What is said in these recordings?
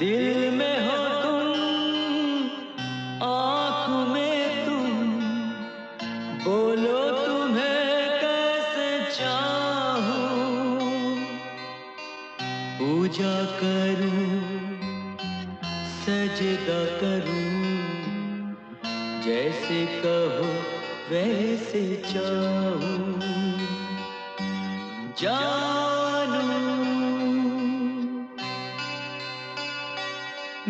दिल में हो तुम, आँख में तुम, बोलो तुम्हें कैसे चाहूं, पूजा करूं, सजदा करूं, जैसे कहो वैसे चाहूं, जानू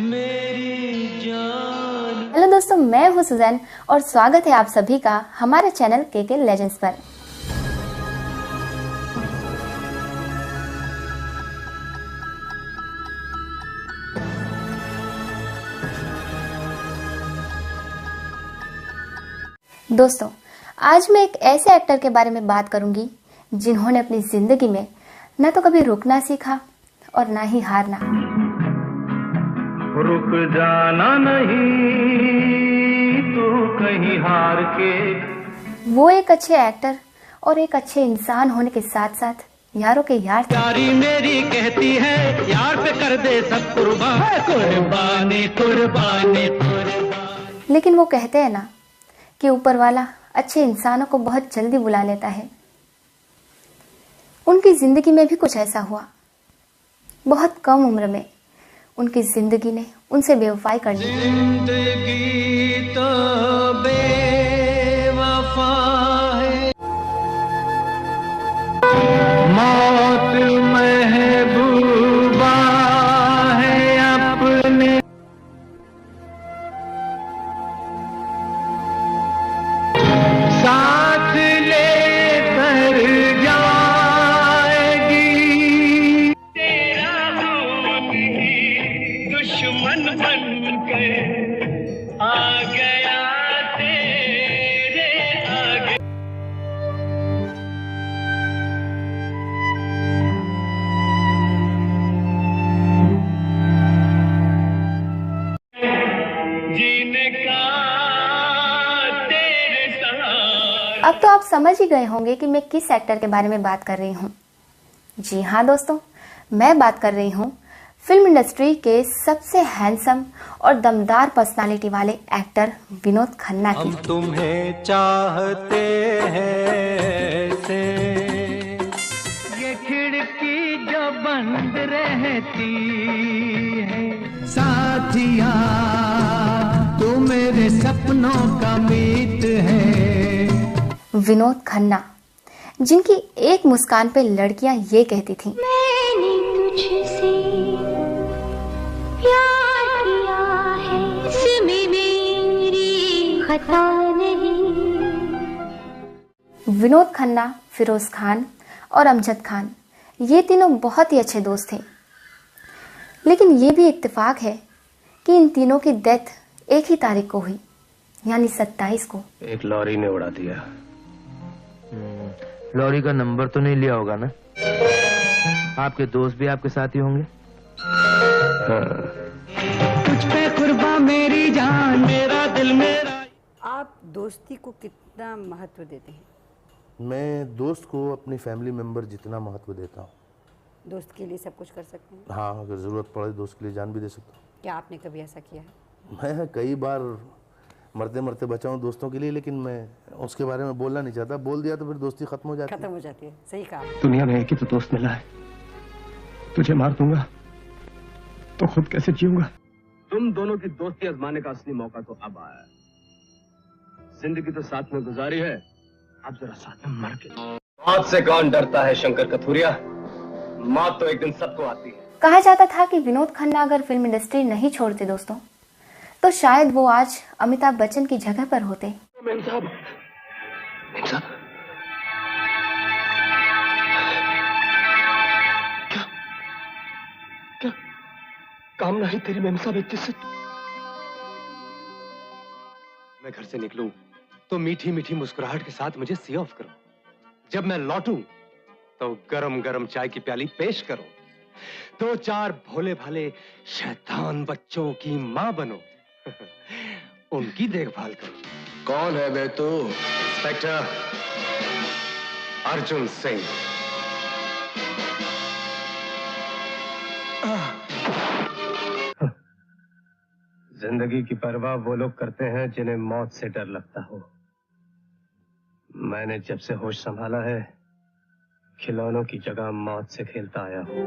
मेरी जान। हेलो दोस्तों, मैं हूं सुजैन और स्वागत है आप सभी का हमारे चैनल के लेजेंड्स पर। दोस्तों, आज मैं एक ऐसे एक्टर के बारे में बात करूंगी जिन्होंने अपनी जिंदगी में न तो कभी रुकना सीखा और ना ही हारना। रुक जाना नहीं तू कहीं हार के। वो एक अच्छे एक्टर और एक अच्छे इंसान होने के साथ साथ यारों के यार थे। यारी मेरी कहती है यार पे कर दे सब कुर्बान, कुर्बानी कुर्बानी कुर्बानी। लेकिन वो कहते हैं ना कि ऊपर वाला अच्छे इंसानों को बहुत जल्दी बुला लेता है। उनकी जिंदगी में भी कुछ ऐसा हुआ। बहुत कम उम्र में उनकी जिंदगी ने उनसे बेवफाई कर ली। जिंदगी तो बेवफा है, मौत महबूबा है अपने, साथ लेकर जाएगी। तेरा दुश्मन बनकर आ गया तेरे आगे। जीने का तेरे सहारे। अब तो आप समझ ही गए होंगे कि मैं किस एक्टर के बारे में बात कर रही हूँ। जी हाँ दोस्तों, मैं बात कर रही हूँ फिल्म इंडस्ट्री के सबसे हैंडसम और दमदार पर्सनालिटी वाले एक्टर विनोद खन्ना की। हम तुम्हें चाहते हैं से, ये खिड़की जो बंद रहती है, साथिया तू मेरे सपनों का मीत है। विनोद खन्ना, जिनकी एक मुस्कान पे लड़कियां ये कहती थीं, मैंने तुझसे प्यार किया है, इसमें मेरी खता नहीं। विनोद खन्ना, फिरोज खान और अमजद खान ये तीनों बहुत ही अच्छे दोस्त थे। लेकिन ये भी इत्तेफाक है कि इन तीनों की डेथ एक ही तारीख को हुई, यानी 27 को। एक लॉरी ने उड़ा दिया। लॉरी का नंबर तो नहीं लिया होगा ना? आपके दोस्त भी आपके साथ ही होंगे। हाँ। तुझ पे कुर्बा मेरी जान, मेरा दिल मेरा। आप दोस्ती को कितना महत्व देते हैं? मैं दोस्त को अपनी फैमिली मेंबर जितना महत्व देता हूँ। दोस्त के लिए सब कुछ कर सकते हैं? हाँ, अगर ज़रूरत पड़े दोस्त के लिए जान भी दे सकता हूँ। क्या आपने कभी ऐसा किया है? मैं कई बार मरते मरते बचा हूँ दोस्तों के लिए, लेकिन मैं उसके बारे में बोलना नहीं चाहता। बोल दिया तो फिर दोस्ती खत्म हो जाती है। खत्म हो जाती है, सही कहा। दुनिया में एक ही तो दोस्त मिला है, तुझे मार दूंगा तो खुद कैसे जीऊंगा। तुम दोनों की दोस्ती आजमाने का असली मौका तो अब आया है। जिंदगी तो साथ में गुजारी है, अब जरा साथ में मर के। मौत से कौन डरता है शंकर कथूरिया? मौत तो एक दिन सबको आती है। कहा जाता था कि विनोद खन्ना अगर फिल्म इंडस्ट्री नहीं छोड़ते दोस्तों, तो शायद वो आज अमिताभ बच्चन की जगह पर होते। मेम साहब, क्या काम नहीं तेरी मेम साहब? इतने से मैं घर से निकलूं तो मीठी मीठी मुस्कुराहट के साथ मुझे सी ऑफ करो। जब मैं लौटूं तो गरम गरम चाय की प्याली पेश करो। 2-4 भोले भाले शैतान बच्चों की मां बनो, उनकी देखभाल करो। कौन है बे तू? इंस्पेक्टर अर्जुन सिंह। जिंदगी की परवाह वो लोग करते हैं जिन्हें मौत से डर लगता हो। मैंने जब से होश संभाला है, खिलौनों की जगह मौत से खेलता आया हूँ।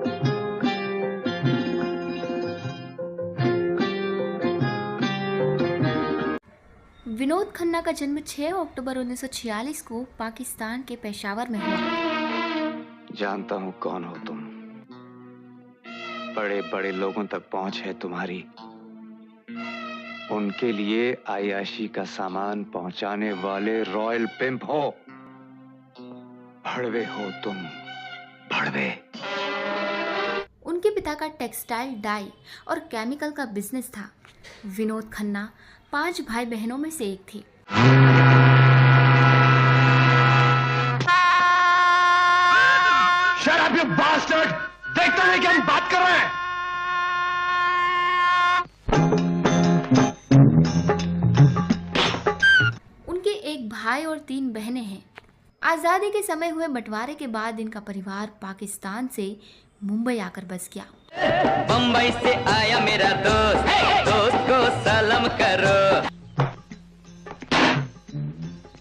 विनोद खन्ना का जन्म 6 अक्टूबर 1946 को पाकिस्तान के पेशावर में हुआ। जानता हूँ कौन हो तुम। बड़े बड़े लोगों तक पहुंच है तुम्हारी। उनके लिए आयाशी का सामान पहुंचाने वाले रॉयल पिंप हो। भड़वे हो तुम, भड़वे। उनके पिता का टेक्सटाइल, डाई और केमिकल का बिजनेस था। विनोद खन्ना 5 भाई बहनों में से एक थे। Shut up, you bastard! देखते नहीं कि हम बात कर रहे हैं। उनके एक भाई और 3 बहनें हैं। आज़ादी के समय हुए बंटवारे के बाद इनका परिवार पाकिस्तान से मुंबई आकर बस गया। बम्बई से आया मेरा दोस्त, दोस्त को सलाम करो।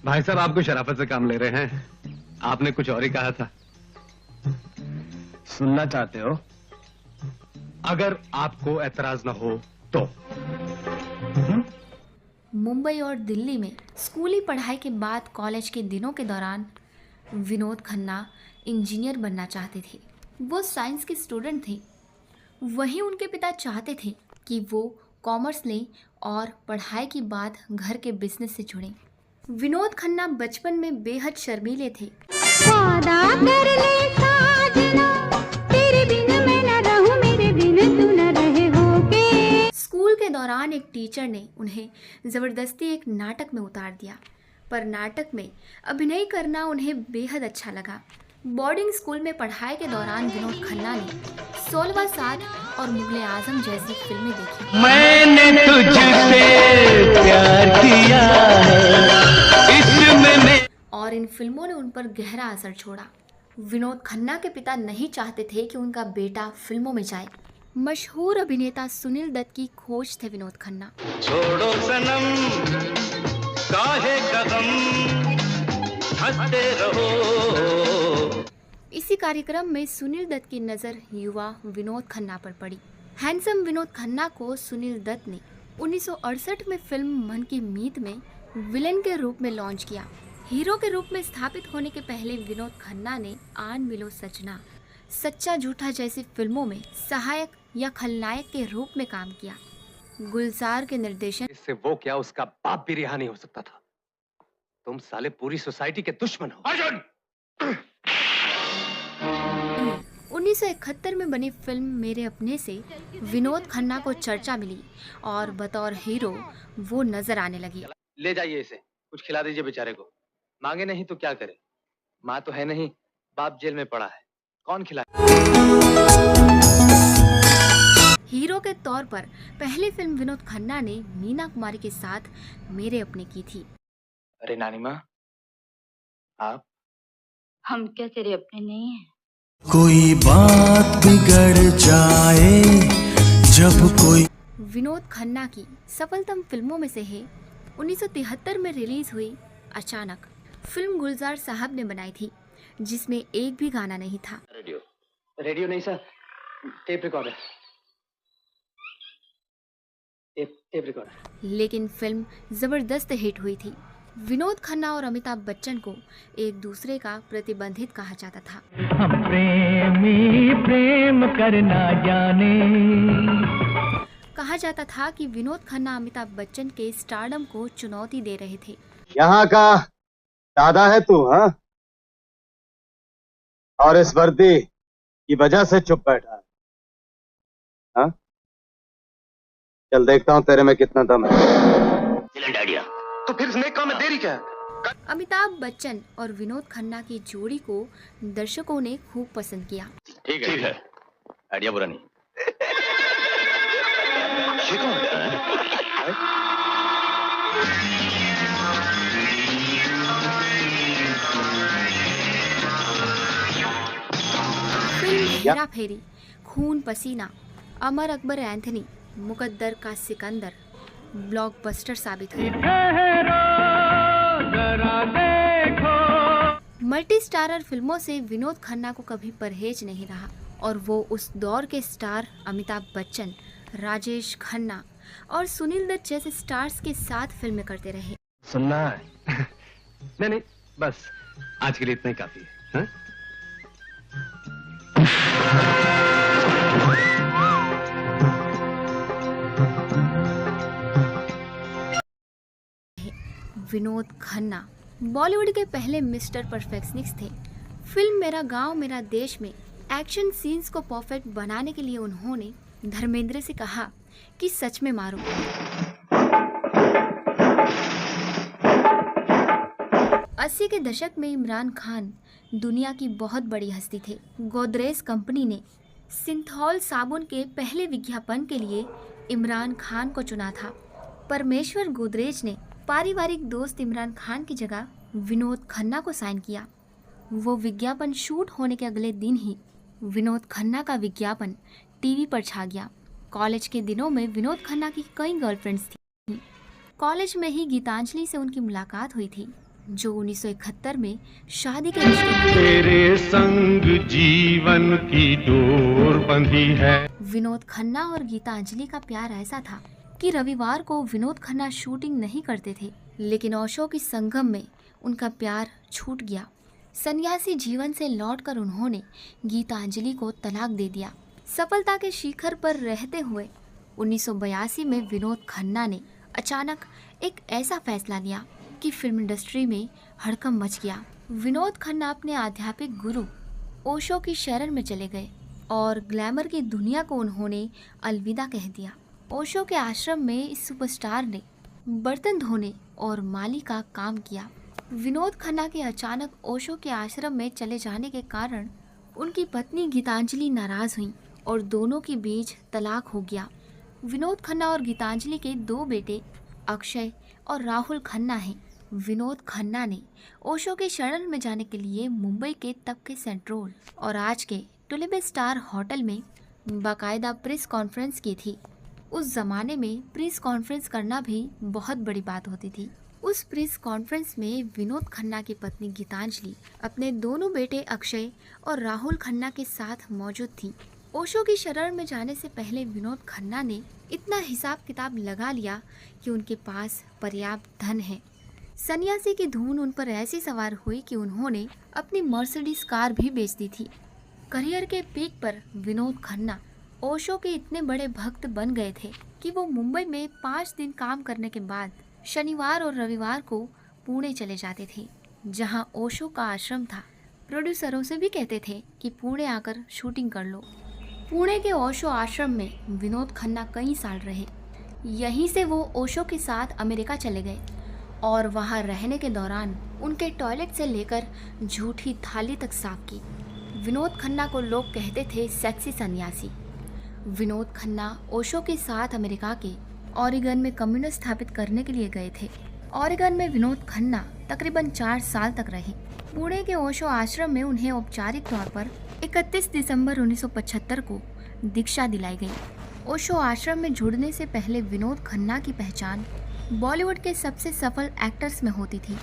भाई साहब, आपको शराफत से काम ले रहे हैं। आपने कुछ और ही कहा था। सुनना चाहते हो? अगर आपको एतराज न हो तो। मुंबई और दिल्ली में स्कूली पढ़ाई के बाद कॉलेज के दिनों के दौरान विनोद खन्ना इंजीनियर बनना चाहते थे। वो साइंस के स्टूडेंट थे। वहीं उनके पिता चाहते थे कि वो कॉमर्स लें और पढ़ाई के बाद घर के बिजनेस से जुड़ें। विनोद खन्ना बचपन में बेहद शर्मीले थे। वादा कर ले साजना, तेरे बिन मैं न रहूं, मेरे बिन तू न रहे होगे। स्कूल के दौरान एक टीचर ने उन्हें ज़बरदस्ती एक नाटक में उतार दिया, पर नाटक में अभिनय करना उन्हें बेहद अच्छा लगा। बोर्डिंग स्कूल में पढ़ाई के दौरान विनोद खन्ना ने 16वां साथ और मुगले आजम जैसी फिल्में देखी। मैंने तुझसे प्यार किया है, इसमें मैं। और इन फिल्मों ने उन पर गहरा असर छोड़ा। विनोद खन्ना के पिता नहीं चाहते थे कि उनका बेटा फिल्मों में जाए। मशहूर अभिनेता सुनील दत्त की खोज थे विनोद खन्ना। छोड़ो सनम काहे कदम, हंसते रहो। इसी कार्यक्रम में सुनील दत्त की नज़र युवा विनोद खन्ना पर पड़ी। हैंडसम विनोद खन्ना को सुनील दत्त ने 1968 में फिल्म मन की मीत में विलेन के रूप में लॉन्च किया। हीरो के रूप में स्थापित होने के पहले विनोद खन्ना ने आन मिलो सजना, सच्चा झूठा जैसी फिल्मों में सहायक या खलनायक के रूप में काम किया। गुलजार के निर्देशन। इससे वो क्या, उसका बाप भी रिहा नहीं हो सकता था। तुम साले पूरी सोसाइटी के दुश्मन हो। अर्जुन! 1971 में बनी फिल्म मेरे अपने से विनोद खन्ना को चर्चा मिली और बतौर हीरो वो नजर आने लगी। ले जाइए इसे, कुछ खिला दीजिए बेचारे को। मांगे नहीं तो क्या करे? माँ तो है नहीं, बाप जेल में पड़ा है, कौन खिलाए? हीरो के तौर पर पहली फिल्म विनोद खन्ना ने मीना कुमारी के साथ मेरे अपने की थी। अरे नानी माँ, आप? हम क्या तेरे अपने नहीं हैं? कोई बात बिगड़ जाए जब कोई। विनोद खन्ना की सफलतम फिल्मों में से है 1973 में रिलीज हुई अचानक। फिल्म गुलजार साहब ने बनाई थी, जिसमें एक भी गाना नहीं था। रेडियो नहीं sir, tape recorder. Tape recorder. लेकिन फिल्म जबरदस्त हिट हुई थी। विनोद खन्ना और अमिताभ बच्चन को एक दूसरे का प्रतिबंधित कहा जाता था। हम प्रेमी प्रेम करना जाने। कहा जाता था कि विनोद खन्ना अमिताभ बच्चन के स्टारडम को चुनौती दे रहे थे। यहाँ का दादा है तू, हाँ? और इस वर्दी की वजह से चुप बैठा है, हाँ? चल देखता हूँ तेरे में कितना दम है। तो फिर इस नेक काम में देरी क्या है? अमिताभ बच्चन और विनोद खन्ना की जोड़ी को दर्शकों ने खूब पसंद किया। ठीक है, आइडिया बुरा नहीं। ये कौन है? फिल्म हेरा फेरी, खून पसीना, अमर अकबर एंथनी, मुकद्दर का सिकंदर, ब्लॉकबस्टर साबित हुई। मल्टी स्टारर फिल्मों से विनोद खन्ना को कभी परहेज नहीं रहा और वो उस दौर के स्टार अमिताभ बच्चन, राजेश खन्ना और सुनील दत्त जैसे स्टार्स के साथ फिल्में करते रहे। सुनना है? नहीं, बस आज के लिए इतना ही काफी है। हाँ? विनोद खन्ना बॉलीवुड के पहले मिस्टर परफेक्शनिस्ट थे। फिल्म मेरा गांव मेरा देश में एक्शन सीन्स को परफेक्ट बनाने के लिए उन्होंने धर्मेंद्र से कहा कि सच में मारो। 80 के दशक में इमरान खान दुनिया की बहुत बड़ी हस्ती थे। गोदरेज कंपनी ने सिंथॉल साबुन के पहले विज्ञापन के लिए इमरान खान को चुना था। परमेश्वर गोदरेज ने पारिवारिक दोस्त इमरान खान की जगह विनोद खन्ना को साइन किया। वो विज्ञापन शूट होने के अगले दिन ही विनोद खन्ना का विज्ञापन टीवी पर छा गया। कॉलेज के दिनों में विनोद खन्ना की कई गर्लफ्रेंड्स थी। कॉलेज में ही गीतांजलि से उनकी मुलाकात हुई थी, जो 1971 में शादी के रिश्ते में तेरे संग जीवन की डोर बंधी है। विनोद खन्ना और गीतांजलि का प्यार ऐसा था कि रविवार को विनोद खन्ना शूटिंग नहीं करते थे, लेकिन ओशो की संगम में उनका प्यार छूट गया। सन्यासी जीवन से लौटकर उन्होंने गीतांजलि को तलाक दे दिया। सफलता के शिखर पर रहते हुए 1982 में विनोद खन्ना ने अचानक एक ऐसा फैसला लिया कि फिल्म इंडस्ट्री में हड़कंप मच गया। विनोद खन्ना अपने आध्यात्मिक गुरु ओशो की शरण में चले गए और ग्लैमर की दुनिया को उन्होंने अलविदा कह दिया। ओशो के आश्रम में इस सुपरस्टार ने बर्तन धोने और माली का काम किया। विनोद खन्ना के अचानक ओशो के आश्रम में चले जाने के कारण उनकी पत्नी गीतांजलि नाराज हुई और दोनों के बीच तलाक हो गया। विनोद खन्ना और गीतांजलि के 2 बेटे अक्षय और राहुल खन्ना हैं। विनोद खन्ना ने ओशो के शरण में जाने के लिए मुंबई के तब के सेंट्रोल और आज के टुलिप स्टार होटल में बाकायदा प्रेस कॉन्फ्रेंस की थी। उस जमाने में प्रेस कॉन्फ्रेंस करना भी बहुत बड़ी बात होती थी। उस प्रेस कॉन्फ्रेंस में विनोद खन्ना की पत्नी गीतांजलि अपने दोनों बेटे अक्षय और राहुल खन्ना के साथ मौजूद थी। ओशो की शरण में जाने से पहले विनोद खन्ना ने इतना हिसाब किताब लगा लिया कि उनके पास पर्याप्त धन है। सन्यासी की धुन उन पर ऐसी सवार हुई कि उन्होंने अपनी मर्सिडीज कार भी बेच दी थी। करियर के पीक पर विनोद खन्ना ओशो के इतने बड़े भक्त बन गए थे कि वो मुंबई में 5 दिन काम करने के बाद शनिवार और रविवार को पुणे चले जाते थे, जहां ओशो का आश्रम था। प्रोड्यूसरों से भी कहते थे कि पुणे आकर शूटिंग कर लो। पुणे के ओशो आश्रम में विनोद खन्ना कई साल रहे। यहीं से वो ओशो के साथ अमेरिका चले गए और वहां रहने के दौरान उनके टॉयलेट से लेकर झूठी थाली तक साफ की। विनोद खन्ना को लोग कहते थे सेक्सी सन्यासी। विनोद खन्ना ओशो के साथ अमेरिका के ओरेगन में कम्युनिस्ट स्थापित करने के लिए गए थे। ओरेगन में विनोद खन्ना तकरीबन 4 साल तक रहे। पुणे के ओशो आश्रम में उन्हें औपचारिक तौर पर 31 दिसंबर 1975 को दीक्षा दिलाई गई। ओशो आश्रम में जुड़ने से पहले विनोद खन्ना की पहचान बॉलीवुड के सबसे सफल एक्टर्स में होती थी।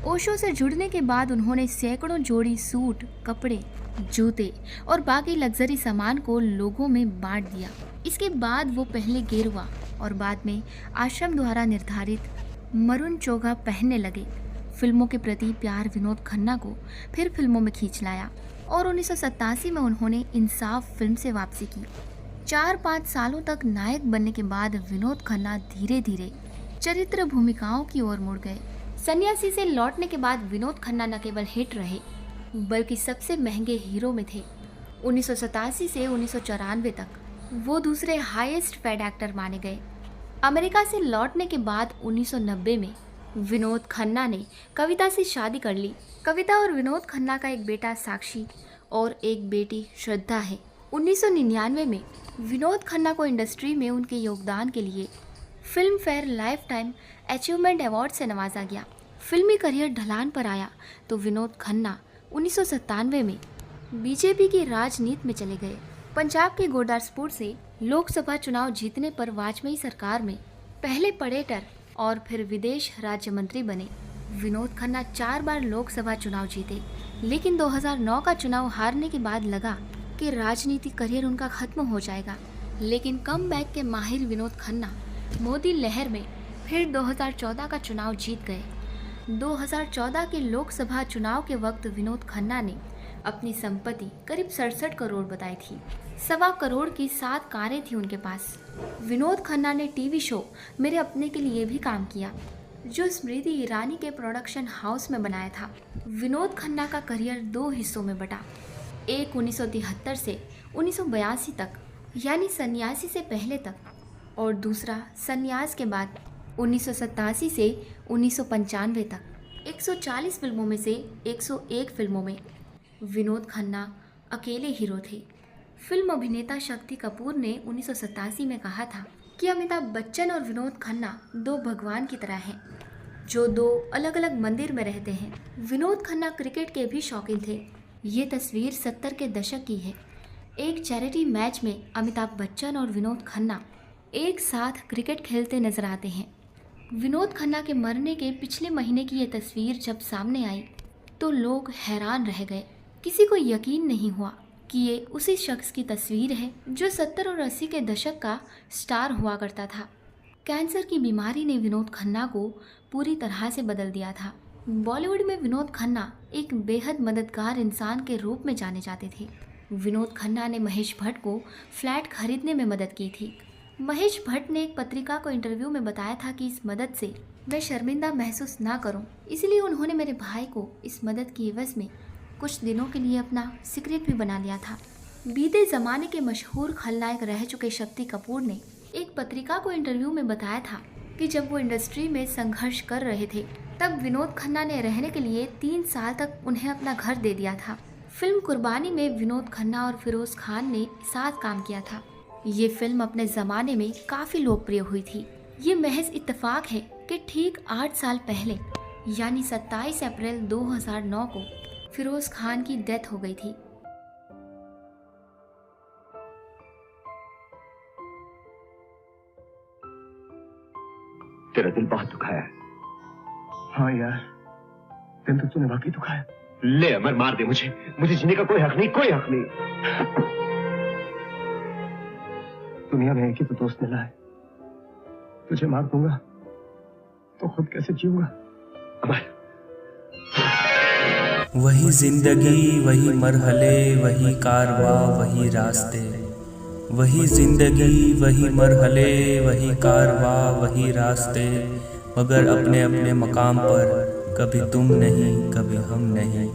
ओशो से जुड़ने के बाद उन्होंने सैकड़ों जोड़ी सूट, कपड़े, जूते और बाकी लग्जरी सामान को लोगों में बांट दिया। इसके बाद वो पहले गेरुआ और बाद में आश्रम द्वारा निर्धारित मरून चोगा पहनने लगे। फिल्मों के प्रति प्यार विनोद खन्ना को फिर फिल्मों में खींच लाया और 1987 में उन्होंने इंसाफ फिल्म से वापसी की। 4-5 सालों तक नायक बनने के बाद विनोद खन्ना धीरे धीरे चरित्र भूमिकाओं की ओर मुड़ गए। सन्यासी से लौटने के बाद विनोद खन्ना न केवल हिट रहे बल्कि सबसे महंगे हीरो में थे। 1987 से 1994 तक वो दूसरे हाईएस्ट पेड एक्टर माने गए। अमेरिका से लौटने के बाद 1990 में विनोद खन्ना ने कविता से शादी कर ली। कविता और विनोद खन्ना का एक बेटा साक्षी और एक बेटी श्रद्धा है। 1999 में विनोद खन्ना को इंडस्ट्री में उनके योगदान के लिए film fair life time achievement award से नवाजा गया। फिल्मी करियर ढलान पर आया तो विनोद खन्ना 1997 में बीजेपी की राजनीति में चले गए। पंजाब के गुरदासपुर से लोकसभा चुनाव जीतने पर वाजपेयी सरकार में पहले पडेटर और फिर विदेश राज्य मंत्री बने। विनोद खन्ना 4 बार लोकसभा चुनाव जीते, लेकिन 2009 का चुनाव हारने के बाद लगा कि राजनीतिक करियर उनका खत्म हो जाएगा। लेकिन कमबैक के माहिर विनोद खन्ना मोदी लहर में फिर 2014 का चुनाव जीत गए। 2014 के लोकसभा चुनाव के वक्त विनोद खन्ना ने अपनी संपत्ति करीब 67 करोड़ बताई थी। 1.25 करोड़ की 7 कारें थी उनके पास। विनोद खन्ना ने टीवी शो मेरे अपने के लिए भी काम किया, जो स्मृति ईरानी के प्रोडक्शन हाउस में बनाया था। विनोद खन्ना का करियर 2 हिस्सों में बटा, एक 1973 से 1982 तक यानी सन्यासी से पहले तक, और दूसरा सन्यास के बाद 1987 से 1995 तक। 140 फिल्मों में से 101 फिल्मों में विनोद खन्ना अकेले हीरो थे। फिल्म अभिनेता शक्ति कपूर ने 1987 में कहा था कि अमिताभ बच्चन और विनोद खन्ना 2 भगवान की तरह हैं, जो 2 अलग अलग मंदिर में रहते हैं। विनोद खन्ना क्रिकेट के भी शौकीन थे। ये तस्वीर 70 के दशक की है। एक चैरिटी मैच में अमिताभ बच्चन और विनोद खन्ना एक साथ क्रिकेट खेलते नजर आते हैं। विनोद खन्ना के मरने के पिछले महीने की ये तस्वीर जब सामने आई तो लोग हैरान रह गए। किसी को यकीन नहीं हुआ कि ये उसी शख्स की तस्वीर है जो 70 और 80 के दशक का स्टार हुआ करता था। कैंसर की बीमारी ने विनोद खन्ना को पूरी तरह से बदल दिया था। बॉलीवुड में विनोद खन्ना एक बेहद मददगार इंसान के रूप में जाने जाते थे। विनोद खन्ना ने महेश भट्ट को फ्लैट खरीदने में मदद की थी। महेश भट्ट ने एक पत्रिका को इंटरव्यू में बताया था कि इस मदद से मैं शर्मिंदा महसूस ना करूं, इसलिए उन्होंने मेरे भाई को इस मदद की एवज में कुछ दिनों के लिए अपना सीक्रेट भी बना लिया था। बीते ज़माने के मशहूर खलनायक रह चुके शक्ति कपूर ने एक पत्रिका को इंटरव्यू में बताया था कि जब वो इंडस्ट्री में संघर्ष कर रहे थे तब विनोद खन्ना ने रहने के लिए 3 साल तक उन्हें अपना घर दे दिया था। फिल्म कुर्बानी में विनोद खन्ना और फिरोज खान ने साथ काम किया था। ये फिल्म अपने ज़माने में काफ़ी लोकप्रिय हुई थी। ये महज इत्तेफाक है कि ठीक 8 साल पहले यानी 27 अप्रैल 2009 को फिरोज खान की डेथ हो गई थी। तेरा दिल बहुत दुखाया है। हाँ यार, दिल तो तूने वाकई दुखाया। ले अमर, मार दे मुझे जीने का कोई हक नहीं, कोई हक नहीं। दुनिया में एक ही तो दोस्त मिला है, तुझे मार दूंगा तो खुद कैसे जीऊंगा। अमर, वही जिंदगी, वही मरहले, वही कारवां, वही रास्ते। वही जिंदगी, वही मरहले, वही कारवां, वही रास्ते, मगर अपने अपने मकाम पर कभी तुम नहीं, कभी हम नहीं।